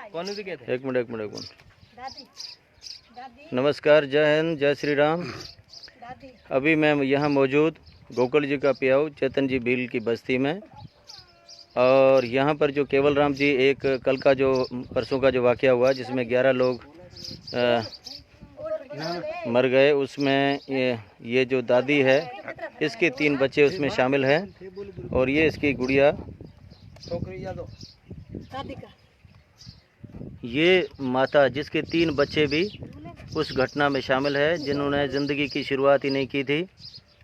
एक मिनट। नमस्कार, जय हिंद, जय श्री राम। अभी मैं यहाँ मौजूद गोकुल जी का पियाऊ चेतन जी भील की बस्ती में, और यहाँ पर जो केवल राम जी एक कल का जो परसों का जो वाक़या हुआ जिसमें 11 लोग मर गए, उसमें ये जो दादी है इसके 3 बच्चे उसमें शामिल हैं, और ये इसकी गुड़िया ये माता जिसके 3 बच्चे भी उस घटना में शामिल है, जिन्होंने ज़िंदगी की शुरुआत ही नहीं की थी।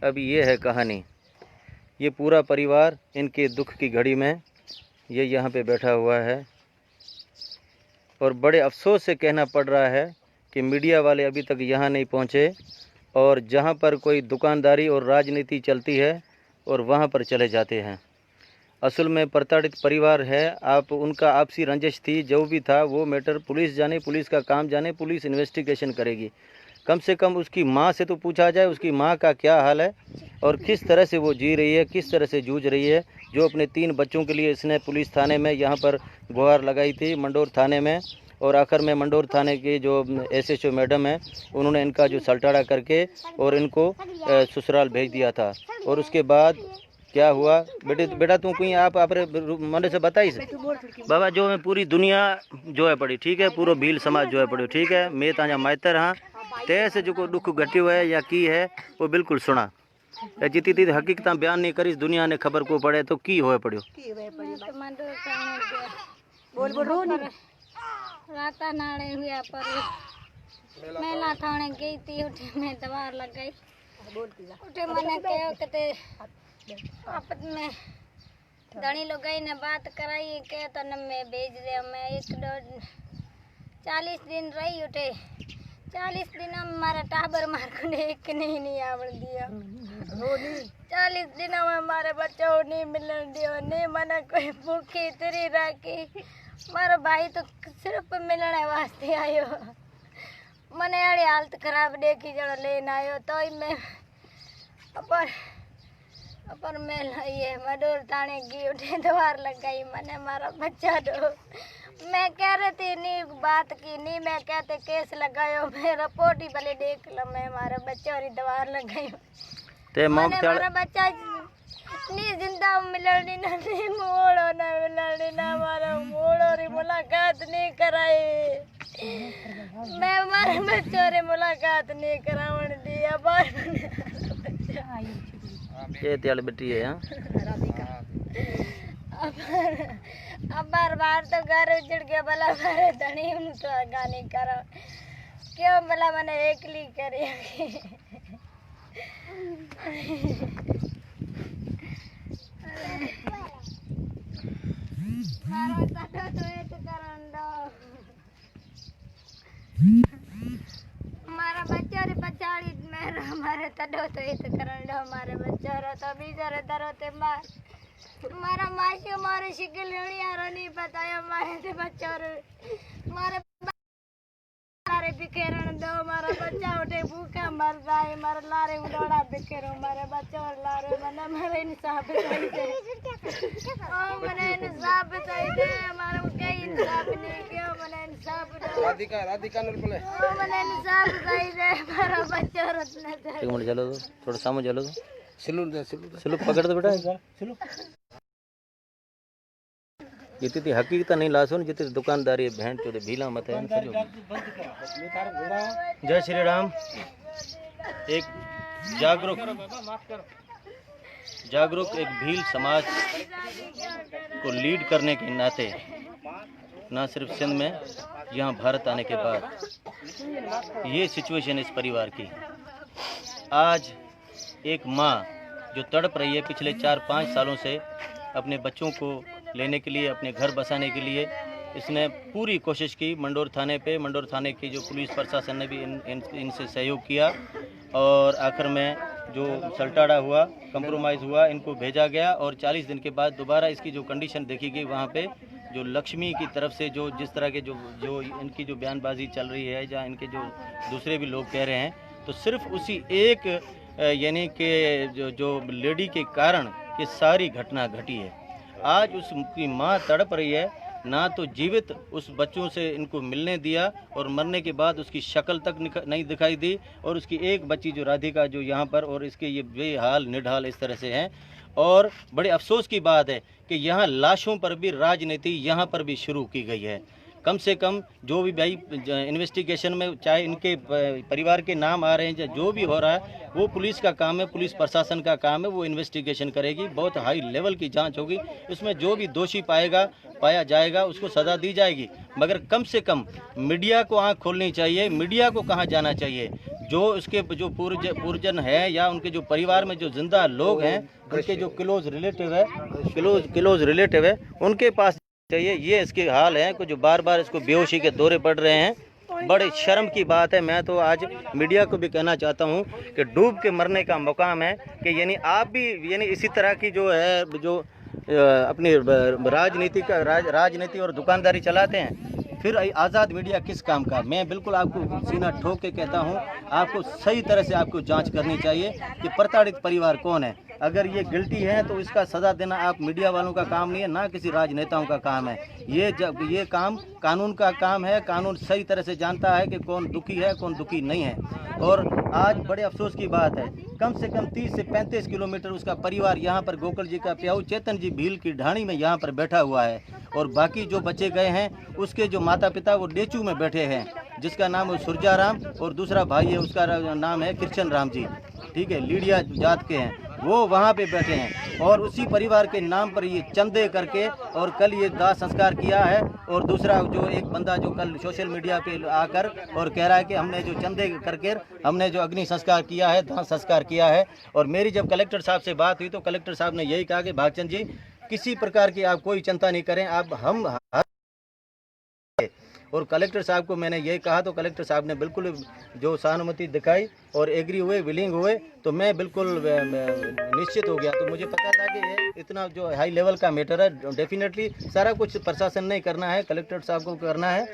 अब ये है कहानी। ये पूरा परिवार इनके दुख की घड़ी में ये यहाँ पे बैठा हुआ है, और बड़े अफसोस से कहना पड़ रहा है कि मीडिया वाले अभी तक यहाँ नहीं पहुँचे, और जहाँ पर कोई दुकानदारी और राजनीति चलती है और वहाँ पर चले जाते हैं। असल में प्रताड़ित परिवार है। आप उनका आपसी रंजिश थी, जो भी था वो मैटर पुलिस जाने, पुलिस का काम जाने, पुलिस इन्वेस्टिगेशन करेगी। कम से कम उसकी माँ से तो पूछा जाए उसकी माँ का क्या हाल है और किस तरह से वो जी रही है, किस तरह से जूझ रही है। जो अपने 3 बच्चों के लिए इसने पुलिस थाने में यहाँ पर गुहार लगाई थी, मंडोर थाने में, और आखिर में मंडोर थाने की जो SHO मैडम है उन्होंने इनका जो सलटाड़ा करके और इनको ससुराल भेज दिया था। और उसके बाद क्या हुआ बेटा तू कोई आप मन से बताई से बाबा, जो मैं पूरी दुनिया जो है पड़ी, ठीक है, पूरा भील समाज जो है पड़ो, ठीक है, मैं ताजा मायतर हाँ तैसे जो दुख घटियो है या की है वो बिल्कुल सुना। जितनी थी हकीकत बयान नहीं करी, दुनिया ने खबर को पड़े तो की होए पड़ो। राता नाड़े हुआ पर मेला थाने गई थी, उठे में दवार लग गई, उठे मैंने कहो कि आपस में धनी लोग गई ने बात कराई के तो न मैं भेज दे। मैं 40 दिन रही, उठे 40 दिन में मारा टाबर मार को एक नहीं आवड़ दिया। 40 दिन में मारे बच्चों नहीं मिलन दियो, नहीं मना कोई भूखी तरी राखी। मारा भाई तो सिर्फ मिलने वास्ते आयो, मने अड़ी हालत खराब देखी जड़ा लेन आयो। तो मैं अपन मैं ये मडोर थाने की उठे द्वार लगाई, मैंने मारा बच्चा दो। मैं कह रही थी नहीं बात की नहीं, मैं कहते केस लगायो, मैं रिपोर्ट ही भले देख लो, मैं मारा बच्चा और द्वार लगाई। मैंने मारा बच्चा नहीं जिंदा मिलनी ना, नहीं मोड़ो ना मिलनी ना, मारा मोड़ो री मुलाकात नहीं कराई। मैं मारे बच्चों री मुलाकात नहीं करावन दिया। ये त्याल बेटी है यहाँ। अब बार तो घर उजड़ गया, भला मारे धनी तो गाने करो क्यों, भला मैंने एकली करी। मारा बच्चा रे पछाड़ी मेरा मारे तडो तो इत करण लो, मारे बच्चा रो तो बीजरे दरो ते मार मारा माशियो मारे शिकल हणिया रो नहीं बताया मारे ते बच्चा रे मारे लारे बिखेरण दो। मारा बच्चा उठे भूखा मर जाए, मारे लारे उड़ोड़ा बिखेरो, मारे बच्चा और लारे मने मारे इंसाफ चाहिए। ओ मने इंसाफ चाहिए, मारे के इंसाफ नहीं क्यों, मने इंसाफ राधिका नल बोले ओ मने इंसाफ चाहिए। मारा बच्चा रत्न एक मिनट चलो तो थोड़ा सामने चलो तो सिलू पकड़ दो बेटा सिलू। जितनी हकीकत नहीं लासो जितनी दुकानदारी भेंट चोदे भीला मत है। जय श्री राम। एक जागरूक एक भील समाज को लीड करने के नाते ना सिर्फ सिंध में, यहाँ भारत आने के बाद ये सिचुएशन इस परिवार की। आज एक माँ जो तड़प रही है पिछले 4-5 सालों से अपने बच्चों को लेने के लिए, अपने घर बसाने के लिए, इसने पूरी कोशिश की। मंडोर थाने की जो पुलिस प्रशासन ने भी इनसे सहयोग किया, और आखिर में जो सलटाड़ा हुआ, कंप्रोमाइज़ हुआ, इनको भेजा गया। और 40 दिन के बाद दोबारा इसकी जो कंडीशन देखी गई, वहाँ पे जो लक्ष्मी की तरफ से जो जिस तरह के जो इनकी जो बयानबाजी चल रही है, जहाँ इनके जो दूसरे भी लोग कह रहे हैं, तो सिर्फ उसी एक यानी कि जो लेडी के कारण ये सारी घटना घटी है। आज उसकी माँ तड़प रही है, ना तो जीवित उस बच्चों से इनको मिलने दिया, और मरने के बाद उसकी शक्ल तक नहीं दिखाई दी। और उसकी एक बच्ची जो राधिका जो यहाँ पर, और इसके ये बेहाल निढाल इस तरह से हैं। और बड़े अफसोस की बात है कि यहाँ लाशों पर भी राजनीति यहाँ पर भी शुरू की गई है। कम से कम जो भी भाई इन्वेस्टिगेशन में चाहे इनके परिवार के नाम आ रहे हैं, या जो भी हो रहा है, वो पुलिस का काम है, पुलिस प्रशासन का काम है, वो इन्वेस्टिगेशन करेगी, बहुत हाई लेवल की जांच होगी। इसमें जो भी दोषी पाया जाएगा उसको सज़ा दी जाएगी। मगर कम से कम मीडिया को आँख खोलनी चाहिए। मीडिया को कहाँ जाना चाहिए? जो उसके जो पूर्वजन है या उनके जो परिवार में जो जिंदा लोग हैं, उनके जो क्लोज रिलेटिव है, उनके पास चाहिए। ये इसके हाल है कि जो बार बार इसको बेहोशी के दौरे पड़ रहे हैं। बड़े शर्म की बात है। मैं तो आज मीडिया को भी कहना चाहता हूं कि डूब के मरने का मुकाम है कि यानी आप भी यानी इसी तरह की जो है जो अपनी राजनीति और दुकानदारी चलाते हैं, फिर आज़ाद मीडिया किस काम का? मैं बिल्कुल आपको सीना ठोक के कहता हूं, आपको सही तरह से आपको जांच करनी चाहिए कि प्रताड़ित परिवार कौन है। अगर ये गिल्टी है तो इसका सज़ा देना आप मीडिया वालों का काम नहीं है, ना किसी राजनेताओं का काम है। ये काम कानून का काम है। कानून सही तरह से जानता है कि कौन दुखी है, कौन दुखी नहीं है। और आज बड़े अफसोस की बात है, कम से कम 30 से 35 किलोमीटर उसका परिवार यहाँ पर गोकुल जी का प्याऊ चेतन जी भील की ढाणी में यहाँ पर बैठा हुआ है। और बाकी जो बच्चे गए हैं, उसके जो माता पिता वो डेचू में बैठे हैं, जिसका नाम है सुरजाराम, और दूसरा भाई है उसका नाम है कृष्ण राम जी, ठीक है, लीडिया जात के हैं, वो वहाँ पे बैठे हैं। और उसी परिवार के नाम पर ये चंदे करके और कल ये दाह संस्कार किया है। और दूसरा जो एक बंदा जो कल सोशल मीडिया पे आकर और कह रहा है कि हमने जो चंदे करके हमने जो अग्नि संस्कार किया है, दाह संस्कार किया है। और मेरी जब कलेक्टर साहब से बात हुई तो कलेक्टर साहब ने यही कहा कि भागचंद जी, किसी प्रकार की आप कोई चिंता नहीं करें, आप हम। और कलेक्टर साहब को मैंने यही कहा तो कलेक्टर साहब ने बिल्कुल जो सहानुभूति दिखाई और एग्री हुए, विलिंग हुए, तो मैं बिल्कुल निश्चित हो गया। तो मुझे पता था कि ये इतना जो हाई लेवल का मैटर है, डेफिनेटली सारा कुछ प्रशासन नहीं करना है, कलेक्टर साहब को करना है,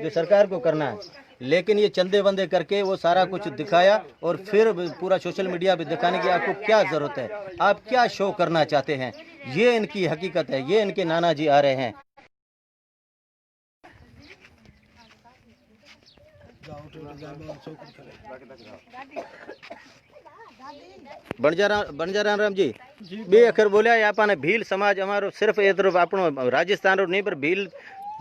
जो सरकार को करना है। लेकिन ये चंदे वंदे करके वो सारा कुछ दिखाया और फिर पूरा सोशल मीडिया पे दिखाने की आपको क्या ज़रूरत है, आप क्या शो करना चाहते हैं, ये इनकी हकीकत है। ये इनके नाना जी आ रहे हैं। बणजाराम राम जी बे अखर बोलिया आपने भील समाज अमारो सिर्फ एतरो आपनो राजस्थान रो नहीं पर भील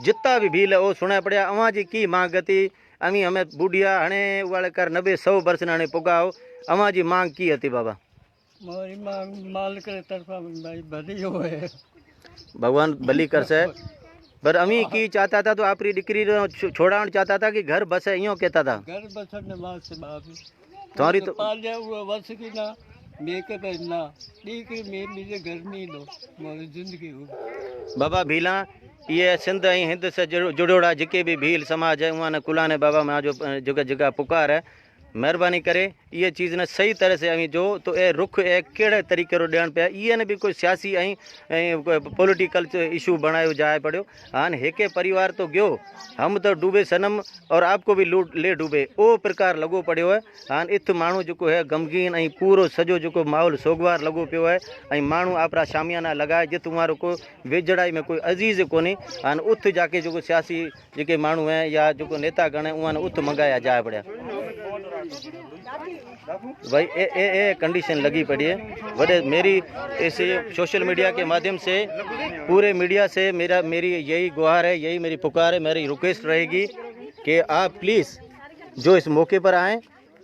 जितना भी भील है वो सुना पड़िया। अवा जी की मांग थी? अमी हमें बुढ़िया हणे वाले कर 90-100 वर्ष ने पुगाओ। अवा जी मांग की थी बाबा? मारी मांग मालिक के तरफा भाई भली होए, भगवान भली कर से। पर अमी की चाहता था तो आपरी डिक्री छोड़ाण चाहता था कि घर बसे यूं कहता था? घर बसन वास्ते बाप तुम्हारी तो पाल जाए वो वर्ष की ना मेके पे ना डिक्री में मुझे घर नहीं लो मोरी जिंदगी हो। बाबा भीला ये सिंध ऐं हिंद से जुड़ोड़ा जिके भी भील समाज है उन्होंने कुलाने बाबा मां जो जगह जगह पुकार है, मेहरबानी करे ये चीज़ ने सही तरह से अमी जो तो ए रुख ए कड़े तरीके रो ॾियण पिया। ये ने भी कोई सियासी पॉलिटिकल इशू बनायो जाए पड़ो। हाँ हेके परिवार तो गयो, हम तो डूबे सनम और आपको भी लूट ले डूबे ओ प्रकार लगो पड़ो है। हाँ इत माण्हू जो है गमगीन ऐं पूरो सजो जो माहौल सोगवार लगो पियो है। ऐं माण्हू आपरा शामियाना लगाए जित तुम्हारो को वेझड़ाई में कोई अजीज़ कोन्हे। हाँ उत जाके जो सियासी जेके माण्हू हैं या जो नेता गण हैं उन्हें उत मंगाया जाए पड़ा। भाई ए कंडीशन लगी पड़ी है। वडे मेरी इस सोशल मीडिया के माध्यम से पूरे मीडिया से मेरी यही गुहार है, यही मेरी पुकार है, मेरी रिक्वेस्ट रहेगी कि आप प्लीज़ जो इस मौके पर आएँ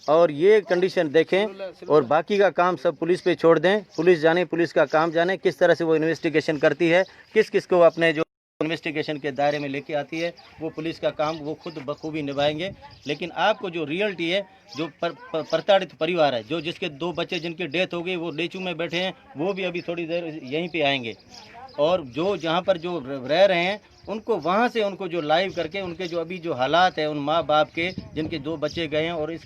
और ये कंडीशन देखें और बाकी का काम सब पुलिस पे छोड़ दें। पुलिस जाने, पुलिस का काम जाने किस तरह से वो इन्वेस्टिगेशन करती है, किस किस को अपने जो इन्वेस्टिगेशन के दायरे में लेके आती है, वो पुलिस का काम वो खुद बखूबी निभाएंगे। लेकिन आपको जो रियलिटी है, जो प्रताड़ित परिवार है, जो जिसके 2 बच्चे जिनकी डेथ हो गई वो डेचू में बैठे हैं, वो भी अभी थोड़ी देर यहीं पे आएंगे। और जो जहाँ पर जो रह रहे हैं उनको वहाँ से उनको जो लाइव करके उनके जो अभी जो हालात है उन माँ बाप के जिनके 2 बच्चे गए हैं और इस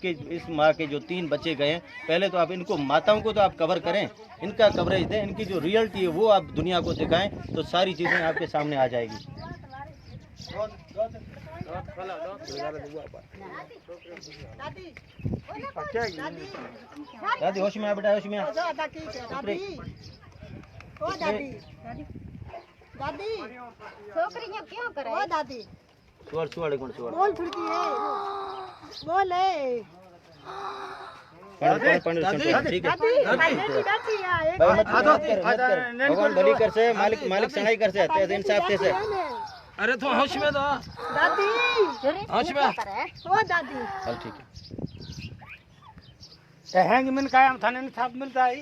माँ के जो 3 बच्चे गए हैं, पहले तो आप इनको माताओं को तो आप कवर करें, इनका कवरेज दें, इनकी जो रियलिटी है वो आप दुनिया को दिखाएं, तो सारी चीज़ें आपके सामने आ जाएगी। दादी होश में आ बेटा, होश में आ। दादी छोकरियां क्यों करे ओ दादी सुअर सुअर कौन सुअर बोल छुड़की है बोल है ठीक है दादी दादी है भगवान भली कर से मालिक मालिक सनाई कर से इंसाफ से अरे तो होश में दो दादी होश में ओ दादी चल ठीक है हैंग में कायम थाने में थाप मिलता है